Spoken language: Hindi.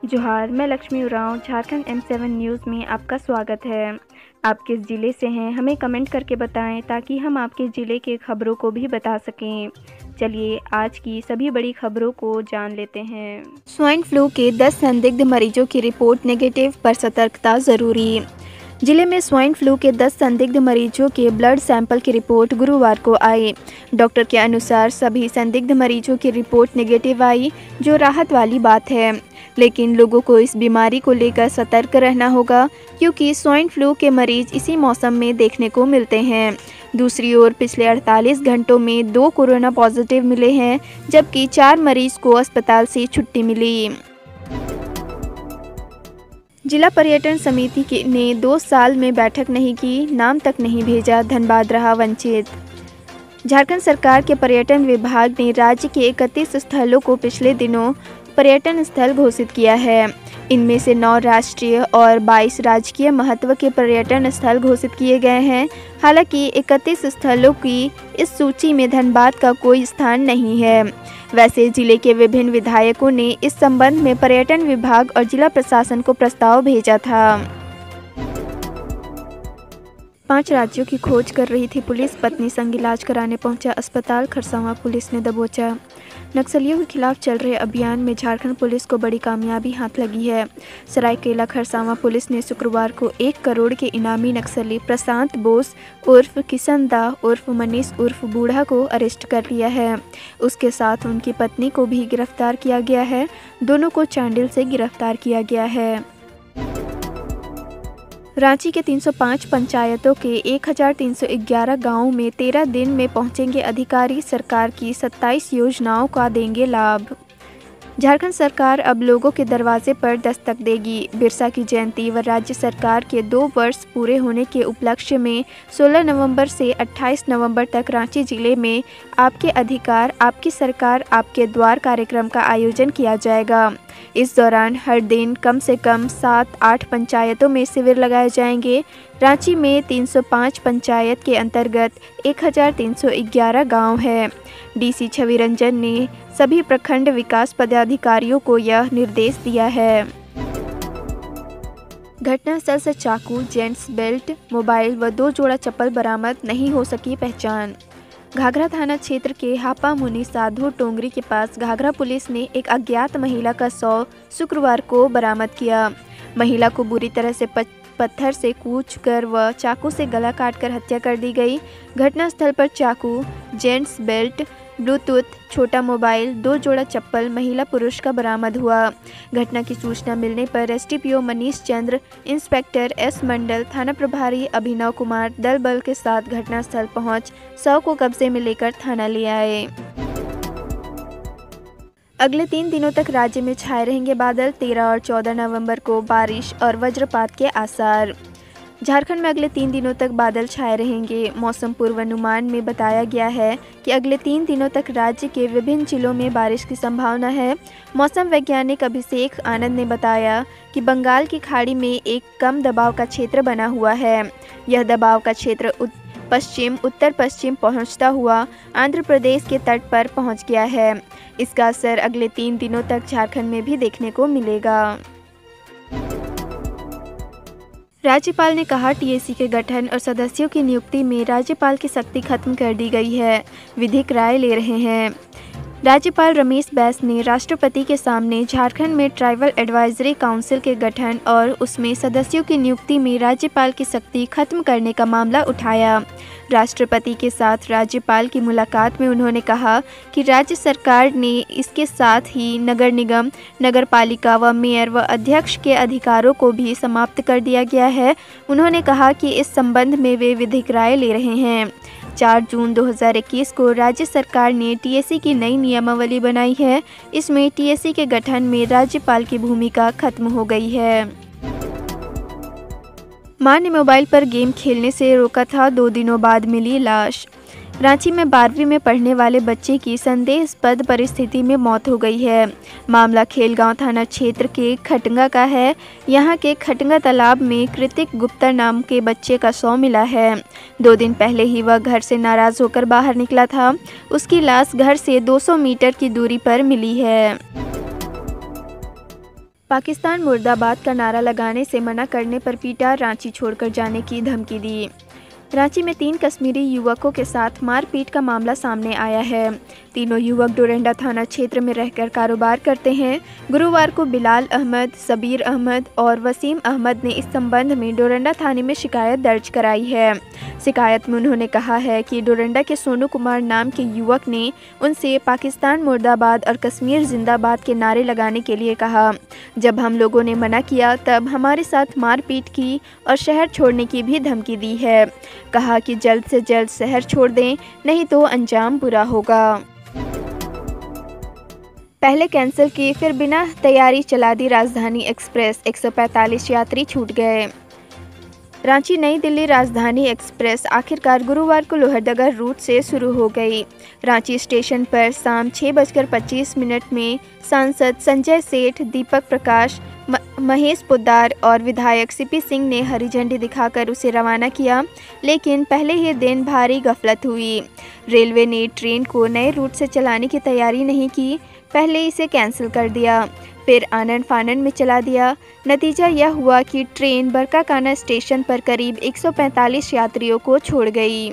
जोहार, मैं लक्ष्मी उरांव झारखंड M7 न्यूज़ में आपका स्वागत है। आप किस ज़िले से हैं हमें कमेंट करके बताएं ताकि हम आपके ज़िले के खबरों को भी बता सकें। चलिए आज की सभी बड़ी खबरों को जान लेते हैं। स्वाइन फ्लू के 10 संदिग्ध मरीजों की रिपोर्ट नेगेटिव पर सतर्कता जरूरी। जिले में स्वाइन फ्लू के 10 संदिग्ध मरीजों के ब्लड सैंपल की रिपोर्ट गुरुवार को आई। डॉक्टर के अनुसार सभी संदिग्ध मरीजों की रिपोर्ट नेगेटिव आई, जो राहत वाली बात है। लेकिन लोगों को इस बीमारी को लेकर सतर्क रहना होगा, क्योंकि स्वाइन फ्लू के मरीज इसी मौसम में देखने को मिलते हैं। दूसरी ओर पिछले 48 घंटों में 2 कोरोना पॉजिटिव मिले हैं, जबकि 4 मरीज को अस्पताल से छुट्टी मिली। जिला पर्यटन समिति ने 2 साल में बैठक नहीं की, नाम तक नहीं भेजा, धनबाद रहा वंचित। झारखंड सरकार के पर्यटन विभाग ने राज्य के 31 स्थलों को पिछले दिनों पर्यटन स्थल घोषित किया है। इनमें से 9 राष्ट्रीय और 22 राजकीय महत्व के पर्यटन स्थल घोषित किए गए हैं। हालांकि 31 स्थलों की इस सूची में धनबाद का कोई स्थान नहीं है। वैसे जिले के विभिन्न विधायकों ने इस संबंध में पर्यटन विभाग और जिला प्रशासन को प्रस्ताव भेजा था। 5 राज्यों की खोज कर रही थी पुलिस, पत्नी संग इलाज कराने पहुंचा अस्पताल, खरसावां पुलिस ने दबोचा। नक्सलियों के खिलाफ चल रहे अभियान में झारखंड पुलिस को बड़ी कामयाबी हाथ लगी है। सरायकेला खरसावां पुलिस ने शुक्रवार को 1 करोड़ के इनामी नक्सली प्रशांत बोस उर्फ किशन दा उर्फ मनीष उर्फ बूढ़ा को अरेस्ट कर लिया है। उसके साथ उनकी पत्नी को भी गिरफ्तार किया गया है। दोनों को चांडिल से गिरफ्तार किया गया है। रांची के 305 पंचायतों के 1311 गांवों में 13 दिन में पहुंचेंगे अधिकारी, सरकार की 27 योजनाओं का देंगे लाभ। झारखंड सरकार अब लोगों के दरवाजे पर दस्तक देगी। बिरसा की जयंती व राज्य सरकार के 2 वर्ष पूरे होने के उपलक्ष्य में 16 नवंबर से 28 नवंबर तक रांची जिले में आपके अधिकार आपकी सरकार आपके द्वार कार्यक्रम का आयोजन किया जाएगा। इस दौरान हर दिन कम से कम 7-8 पंचायतों में शिविर लगाए जाएंगे। रांची में 305 पंचायत के अंतर्गत 1311 गांव है। डीसी छवि रंजन ने सभी प्रखंड विकास पदाधिकारियों को यह निर्देश दिया है। घटनास्थल से चाकू, जेंट्स बेल्ट, मोबाइल व 2 जोड़ा चप्पल बरामद, नहीं हो सकी पहचान। घाघरा थाना क्षेत्र के हापा मुनि साधु टोंगरी के पास घाघरा पुलिस ने एक अज्ञात महिला का शव शुक्रवार को बरामद किया। महिला को बुरी तरह से पत्थर से कूचकर व चाकू से गला काटकर हत्या कर दी गई। घटनास्थल पर चाकू, जेंट्स बेल्ट, ब्लूटूथ, छोटा मोबाइल, 2 जोड़ा चप्पल महिला पुरुष का बरामद हुआ। घटना की सूचना मिलने पर एसडीपीओ मनीष चंद्र, इंस्पेक्टर एस मंडल, थाना प्रभारी अभिनव कुमार दल बल के साथ घटनास्थल पहुंच शव को कब्जे में लेकर थाना ले आए। अगले 3 दिनों तक राज्य में छाए रहेंगे बादल, 13 और 14 नवंबर को बारिश और वज्रपात के आसार। झारखंड में अगले 3 दिनों तक बादल छाए रहेंगे। मौसम पूर्वानुमान में बताया गया है कि अगले 3 दिनों तक राज्य के विभिन्न जिलों में बारिश की संभावना है। मौसम वैज्ञानिक अभिषेक आनंद ने बताया कि बंगाल की खाड़ी में एक कम दबाव का क्षेत्र बना हुआ है। यह दबाव का क्षेत्र उत्तर पश्चिम पहुंचता हुआ आंध्र प्रदेश के तट पर पहुंच गया है। इसका असर अगले 3 दिनों तक झारखंड में भी देखने को मिलेगा। राज्यपाल ने कहा टीएसी के गठन और सदस्यों की नियुक्ति में राज्यपाल की शक्ति खत्म कर दी गई है, विधिक राय ले रहे हैं। राज्यपाल रमेश बैस ने राष्ट्रपति के सामने झारखंड में ट्राइबल एडवाइजरी काउंसिल के गठन और उसमें सदस्यों की नियुक्ति में राज्यपाल की शक्ति खत्म करने का मामला उठाया। राष्ट्रपति के साथ राज्यपाल की मुलाकात में उन्होंने कहा कि राज्य सरकार ने इसके साथ ही नगर निगम, नगर पालिका व मेयर व अध्यक्ष के अधिकारों को भी समाप्त कर दिया गया है। उन्होंने कहा कि इस संबंध में वे विधिक राय ले रहे हैं। 4 जून 2021 को राज्य सरकार ने टीएसी की नई नियमावली बनाई है। इसमें टीएसी के गठन में राज्यपाल की भूमिका खत्म हो गई है। मां ने मोबाइल पर गेम खेलने से रोका था, 2 दिनों बाद मिली लाश। रांची में 12वीं में पढ़ने वाले बच्चे की संदेहास्पद परिस्थिति में मौत हो गई है। मामला खेलगांव थाना क्षेत्र के खटंगा का है। यहां के खटंगा तालाब में कृतिक गुप्ता नाम के बच्चे का शव मिला है। 2 दिन पहले ही वह घर से नाराज होकर बाहर निकला था। उसकी लाश घर से 200 मीटर की दूरी पर मिली है। पाकिस्तान मुर्दाबाद का नारा लगाने से मना करने पर पीटा, रांची छोड़कर जाने की धमकी दी। रांची में 3 कश्मीरी युवकों के साथ मारपीट का मामला सामने आया है। तीनों युवक डोरंडा थाना क्षेत्र में रहकर कारोबार करते हैं। गुरुवार को बिलाल अहमद, सबीर अहमद और वसीम अहमद ने इस संबंध में डोरंडा थाने में शिकायत दर्ज कराई है। शिकायत में उन्होंने कहा है कि डोरंडा के सोनू कुमार नाम के युवक ने उनसे पाकिस्तान मुर्दाबाद और कश्मीर जिंदाबाद के नारे लगाने के लिए कहा। जब हम लोगों ने मना किया तब हमारे साथ मारपीट की और शहर छोड़ने की भी धमकी दी है। कहा कि जल्द से जल्द शहर छोड़ दें, नहीं तो अंजाम बुरा होगा। पहले कैंसिल की, फिर बिना तैयारी चला दी राजधानी एक्सप्रेस, 145 यात्री छूट गए। रांची नई दिल्ली राजधानी एक्सप्रेस आखिरकार गुरुवार को लोहरदगा रूट से शुरू हो गई। रांची स्टेशन पर शाम 6:25 में सांसद संजय सेठ, दीपक प्रकाश, महेश पोद्दार और विधायक सीपी सिंह ने हरी झंडी दिखाकर उसे रवाना किया, लेकिन पहले ही दिन भारी गफलत हुई। रेलवे ने ट्रेन को नए रूट से चलाने की तैयारी नहीं की, पहले इसे कैंसिल कर दिया, फिर आनन फानन में चला दिया। नतीजा यह हुआ कि ट्रेन बरकाकाना स्टेशन पर करीब 145 यात्रियों को छोड़ गई।